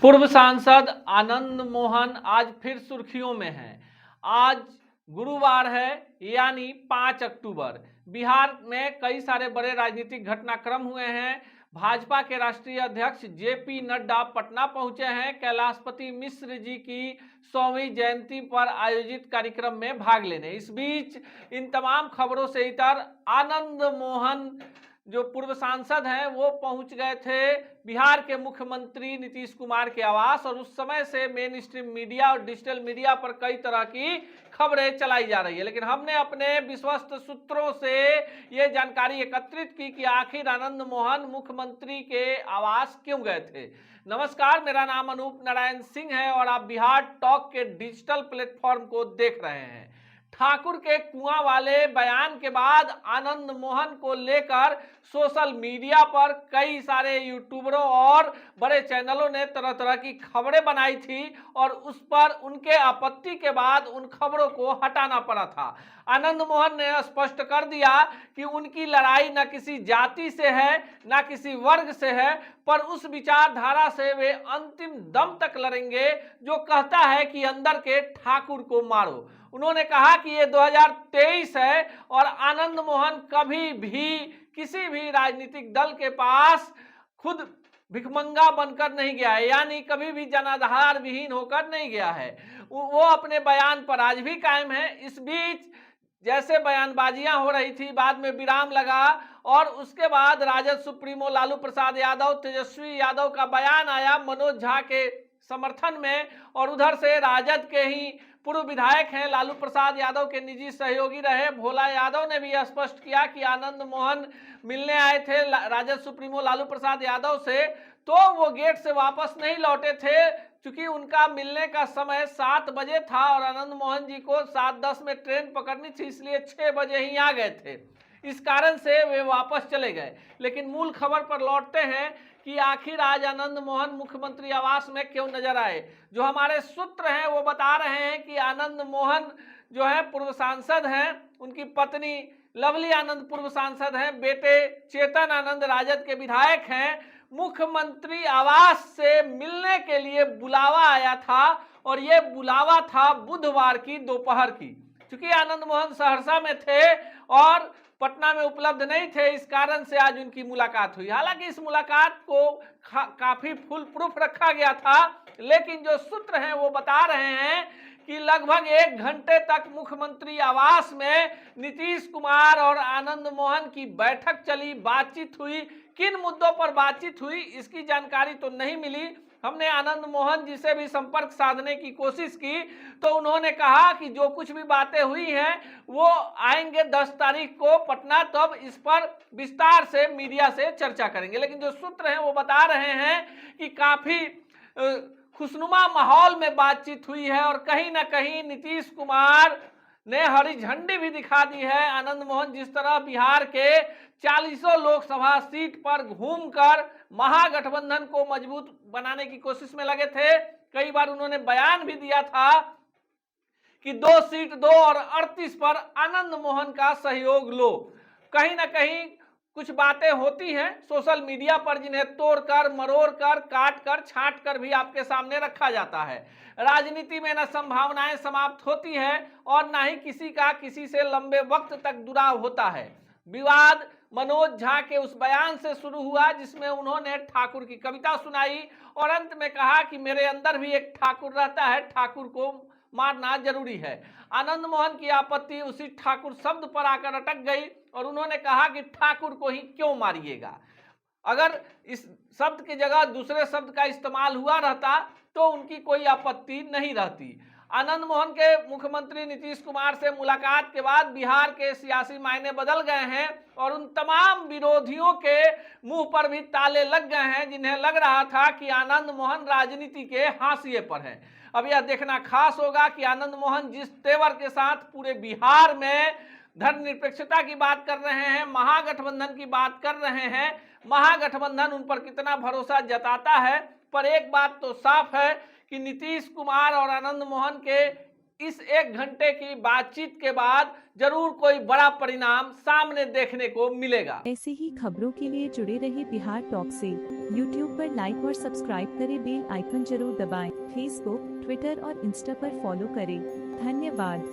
पूर्व सांसद आनंद मोहन आज फिर सुर्खियों में हैं। आज गुरुवार है यानी 5 अक्टूबर। बिहार में कई सारे बड़े राजनीतिक घटनाक्रम हुए हैं। भाजपा के राष्ट्रीय अध्यक्ष जेपी नड्डा पटना पहुंचे हैं कैलाशपति मिश्र जी की 100वीं जयंती पर आयोजित कार्यक्रम में भाग लेने। इस बीच इन तमाम खबरों से इतर आनंद मोहन जो पूर्व सांसद हैं वो पहुंच गए थे बिहार के मुख्यमंत्री नीतीश कुमार के आवास, और उस समय से मेन स्ट्रीम मीडिया और डिजिटल मीडिया पर कई तरह की खबरें चलाई जा रही है। लेकिन हमने अपने विश्वस्त सूत्रों से ये जानकारी एकत्रित की कि आखिर आनंद मोहन मुख्यमंत्री के आवास क्यों गए थे। नमस्कार, मेरा नाम अनूप नारायण सिंह है और आप बिहार टॉक के डिजिटल प्लेटफॉर्म को देख रहे हैं। ठाकुर के कुआं वाले बयान के बाद आनंद मोहन को लेकर सोशल मीडिया पर कई सारे यूट्यूबरों और बड़े चैनलों ने तरह तरह की खबरें बनाई थी और उस पर उनके आपत्ति के बाद उन खबरों को हटाना पड़ा था। आनंद मोहन ने स्पष्ट कर दिया कि उनकी लड़ाई न किसी जाति से है न किसी वर्ग से है, पर उस विचारधारा से वे अंतिम दम तक लड़ेंगे जो कहता है कि अंदर के ठाकुर को मारो। उन्होंने कहा कि ये 2023 है और आनंद मोहन कभी भी किसी भी राजनीतिक दल के पास खुद भिखमंगा बनकर नहीं गया है, यानी कभी भी जनाधार विहीन होकर नहीं गया है। वो अपने बयान पर आज भी कायम है। इस बीच जैसे बयानबाजियां हो रही थी, बाद में विराम लगा और उसके बाद राजद सुप्रीमो लालू प्रसाद यादव, तेजस्वी यादव का बयान आया मनोज झा के समर्थन में, और उधर से राजद के ही पूर्व विधायक हैं लालू प्रसाद यादव के निजी सहयोगी रहे भोला यादव ने भी स्पष्ट किया कि आनंद मोहन मिलने आए थे राजद सुप्रीमो लालू प्रसाद यादव से, तो वो गेट से वापस नहीं लौटे थे क्योंकि उनका मिलने का समय 7 बजे था और आनंद मोहन जी को 7:10 में ट्रेन पकड़नी थी, इसलिए 6 बजे ही आ गए थे। इस कारण से वे वापस चले गए। लेकिन मूल खबर पर लौटते हैं कि आखिर आज आनंद मोहन मुख्यमंत्री आवास में क्यों नजर आए। जो हमारे सूत्र हैं वो बता रहे हैं कि आनंद मोहन जो है पूर्व सांसद हैं, उनकी पत्नी लवली आनंद पूर्व सांसद हैं, बेटे चेतन आनंद राजद के विधायक हैं। मुख्यमंत्री आवास से मिलने के लिए बुलावा आया था और ये बुलावा था बुधवार की दोपहर की। क्योंकि आनंद मोहन सहरसा में थे और पटना में उपलब्ध नहीं थे, इस कारण से आज उनकी मुलाकात हुई। हालांकि इस मुलाकात को काफी फुल प्रूफ रखा गया था, लेकिन जो सूत्र हैं वो बता रहे हैं कि लगभग 1 घंटे तक मुख्यमंत्री आवास में नीतीश कुमार और आनंद मोहन की बैठक चली, बातचीत हुई। किन मुद्दों पर बातचीत हुई इसकी जानकारी तो नहीं मिली। हमने आनंद मोहन जी से भी संपर्क साधने की कोशिश की तो उन्होंने कहा कि जो कुछ भी बातें हुई हैं वो आएंगे 10 तारीख को पटना, तब इस पर विस्तार से मीडिया से चर्चा करेंगे। लेकिन जो सूत्र हैं वो बता रहे हैं कि काफी खुशनुमा माहौल में बातचीत हुई है और कहीं ना कहीं नीतीश कुमार ने हरी झंडी भी दिखा दी है। आनंद मोहन जिस तरह बिहार के 40 लोकसभा सीट पर घूमकर महागठबंधन को मजबूत बनाने की कोशिश में लगे थे, कई बार उन्होंने बयान भी दिया था कि 2 सीट दो और 38 पर आनंद मोहन का सहयोग लो। कहीं ना कहीं कुछ बातें होती हैं सोशल मीडिया पर जिन्हें तोड़कर मरोड़कर काटकर छांटकर भी आपके सामने रखा जाता है। राजनीति में न संभावनाएं समाप्त होती है और ना ही किसी का किसी से लंबे वक्त तक जुड़ाव होता है। विवाद मनोज झा के उस बयान से शुरू हुआ जिसमें उन्होंने ठाकुर की कविता सुनाई और अंत में कहा कि मेरे अंदर भी एक ठाकुर रहता है, ठाकुर को मारना जरूरी है। आनंद मोहन की आपत्ति उसी ठाकुर शब्द पर आकर अटक गई और उन्होंने कहा कि ठाकुर को ही क्यों मारिएगा। अगर इस शब्द की जगह दूसरे शब्द का इस्तेमाल हुआ रहता तो उनकी कोई आपत्ति नहीं रहती। आनंद मोहन के मुख्यमंत्री नीतीश कुमार से मुलाकात के बाद बिहार के सियासी मायने बदल गए हैं और उन तमाम विरोधियों के मुंह पर भी ताले लग गए हैं जिन्हें लग रहा था कि आनंद मोहन राजनीति के हाशिए पर हैं। अब यह देखना खास होगा कि आनंद मोहन जिस तेवर के साथ पूरे बिहार में धर्मनिरपेक्षता की बात कर रहे हैं, महागठबंधन की बात कर रहे हैं, महागठबंधन उन पर कितना भरोसा जताता है। पर एक बात तो साफ है कि नीतीश कुमार और आनंद मोहन के इस 1 घंटे की बातचीत के बाद जरूर कोई बड़ा परिणाम सामने देखने को मिलेगा। ऐसे ही खबरों के लिए जुड़े रहिए बिहार टॉक से। यूट्यूब पर लाइक और सब्सक्राइब करें, बेल आइकन जरूर दबाएं। फेसबुक, ट्विटर और इंस्टा पर फॉलो करें। धन्यवाद।